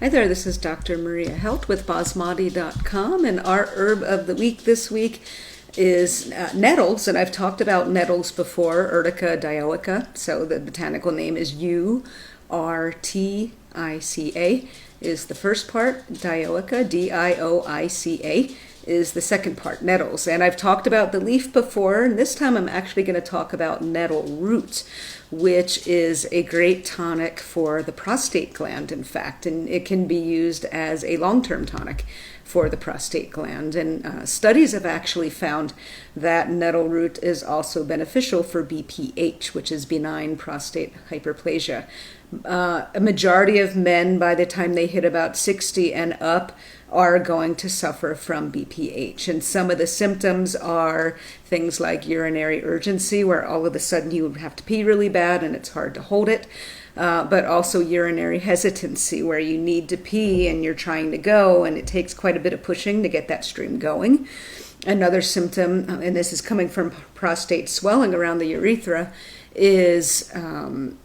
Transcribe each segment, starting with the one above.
Hi there, this is Dr. Maria Helt with Basmati.com, and our herb of the week this week is nettles, and I've talked about nettles before, Urtica dioica, so the botanical name is U-R-T-I-C-A is the first part, dioica, D-I-O-I-C-A, is the second part, nettles. And I've talked about the leaf before, and this time I'm actually going to talk about nettle root, which is a great tonic for the prostate gland, in fact, and it can be used as a long-term tonic for the prostate gland. And studies have actually found that nettle root is also beneficial for BPH, which is benign prostate hyperplasia. A majority of men, by the time they hit about 60 and up, are going to suffer from BPH. And some of the symptoms are things like urinary urgency, where all of a sudden you have to pee really bad and it's hard to hold it. But also urinary hesitancy, where you need to pee and you're trying to go and it takes quite a bit of pushing to get that stream going. Another symptom, and this is coming from prostate swelling around the urethra, is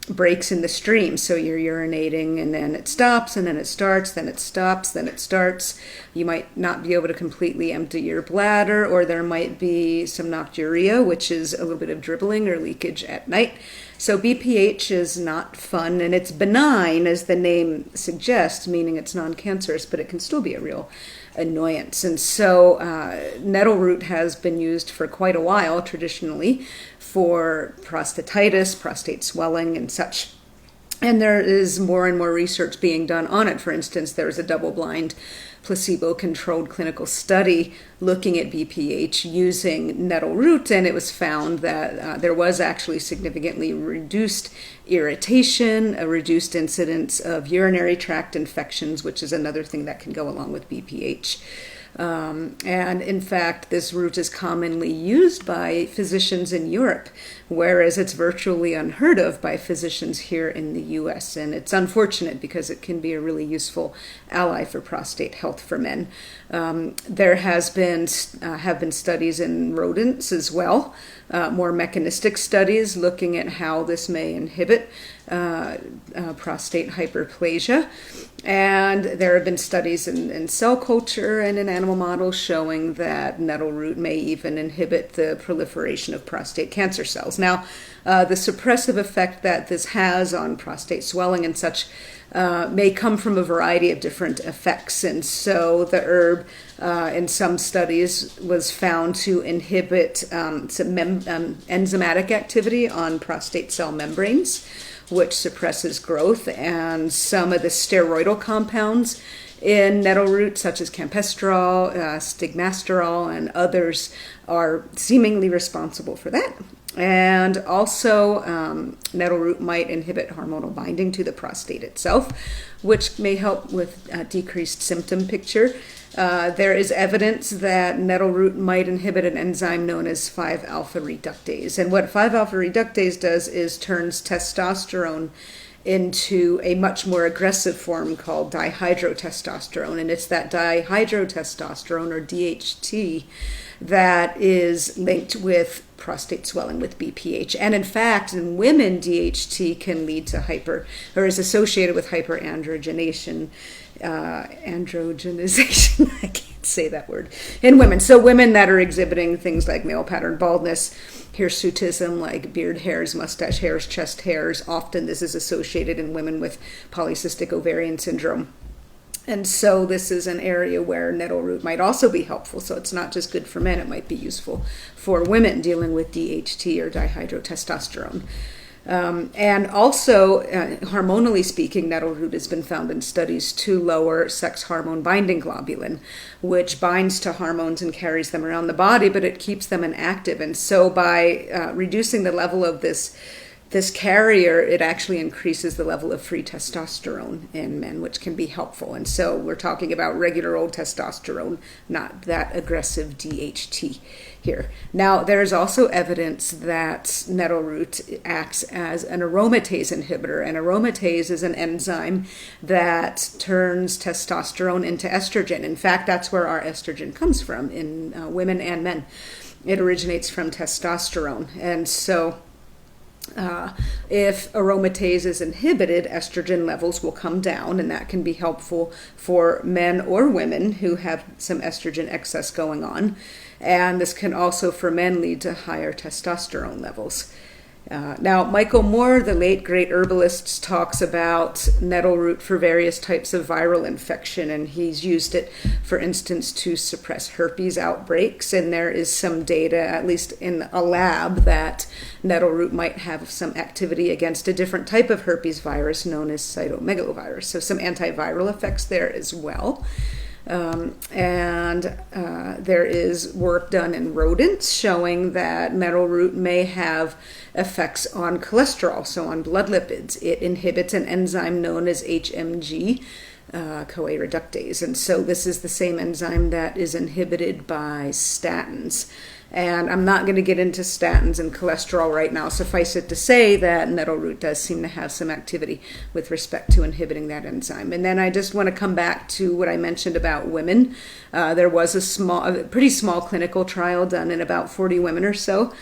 breaks in the stream. So you're urinating and then it stops and then it starts, then it stops, then it starts. You might not be able to completely empty your bladder, or there might be some nocturia, which is a little bit of dribbling or leakage at night. So BPH is not fun, and it's benign, as the name suggests, meaning it's non-cancerous, but it can still be a real annoyance. And so nettle root has been used for quite a while traditionally for prostatitis, prostate swelling, and such. And there is more and more research being done on it. For instance, there's a double-blind, placebo-controlled clinical study looking at BPH using nettle root, and it was found that there was actually significantly reduced irritation, a reduced incidence of urinary tract infections, which is another thing that can go along with BPH. And in fact, this root is commonly used by physicians in Europe, whereas it's virtually unheard of by physicians here in the U.S. And it's unfortunate because it can be a really useful ally for prostate health for men. There have been studies in rodents as well, more mechanistic studies looking at how this may inhibit prostate hyperplasia. And there have been studies in cell culture and in animal models showing that nettle root may even inhibit the proliferation of prostate cancer cells. Now, the suppressive effect that this has on prostate swelling and such may come from a variety of different effects. And so the herb in some studies was found to inhibit some enzymatic activity on prostate cell membranes, which suppresses growth, and some of the steroidal compounds in nettle root, such as campestrol, stigmasterol, and others, are seemingly responsible for that. And also, nettle root might inhibit hormonal binding to the prostate itself, which may help with a decreased symptom picture. There is evidence that nettle root might inhibit an enzyme known as 5-alpha reductase. And what 5-alpha reductase does is turns testosterone into a much more aggressive form called dihydrotestosterone. And it's that dihydrotestosterone, or DHT, that is linked with prostate swelling with BPH. And in fact, in women, DHT can lead to is associated with hyperandrogenation. Androgenization, I can't say that word, in women. So women that are exhibiting things like male pattern baldness, hirsutism, like beard hairs, mustache hairs, chest hairs, often this is associated in women with polycystic ovarian syndrome. And so this is an area where nettle root might also be helpful. So it's not just good for men, it might be useful for women dealing with DHT, or dihydrotestosterone. And also, hormonally speaking, nettle root has been found in studies to lower sex hormone binding globulin, which binds to hormones and carries them around the body, but it keeps them inactive. And so by reducing the level of this carrier, it actually increases the level of free testosterone in men, which can be helpful. And so we're talking about regular old testosterone, not that aggressive DHT here. Now, there's also evidence that nettle root acts as an aromatase inhibitor. And aromatase is an enzyme that turns testosterone into estrogen. In fact, that's where our estrogen comes from in women and men. It originates from testosterone. And so If aromatase is inhibited, estrogen levels will come down, and that can be helpful for men or women who have some estrogen excess going on. And this can also, for men, lead to higher testosterone levels. Now, Michael Moore, the late great herbalist, talks about nettle root for various types of viral infection, and he's used it, for instance, to suppress herpes outbreaks. And there is some data, at least in a lab, that nettle root might have some activity against a different type of herpes virus known as cytomegalovirus. So some antiviral effects there as well. There is work done in rodents showing that nettle root may have effects on cholesterol, so on blood lipids. It inhibits an enzyme known as HMG, CoA reductase, and so this is the same enzyme that is inhibited by statins. And I'm not going to get into statins and cholesterol right now. Suffice it to say that nettle root does seem to have some activity with respect to inhibiting that enzyme. And then I just want to come back to what I mentioned about women. There was a pretty small clinical trial done in about 40 women or so,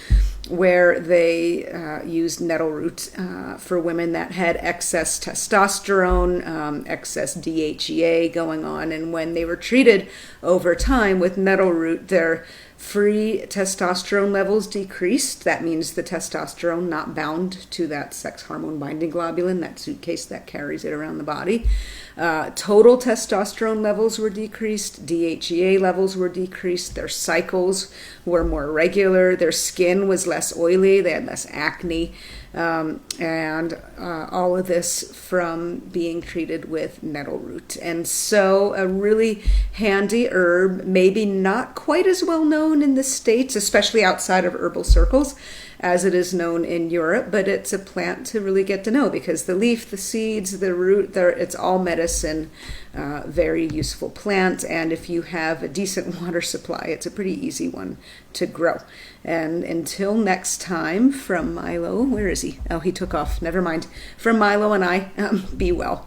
where they used nettle root for women that had excess testosterone, excess DHEA going on. And when they were treated over time with nettle root, their free testosterone levels decreased. That means the testosterone not bound to that sex hormone binding globulin, that suitcase that carries it around the body. Total testosterone levels were decreased. DHEA levels were decreased. Their cycles were more regular. Their skin was less oily. They had less acne. And all of this from being treated with nettle root. And so a really handy herb, maybe not quite as well known in the States, especially outside of herbal circles, as it is known in Europe, but it's a plant to really get to know because the leaf, the seeds, the root, it's all medicine, very useful plant, and if you have a decent water supply, it's a pretty easy one to grow. And until next time, from Milo, where is he? Oh, he took off, never mind. From Milo and I, be well.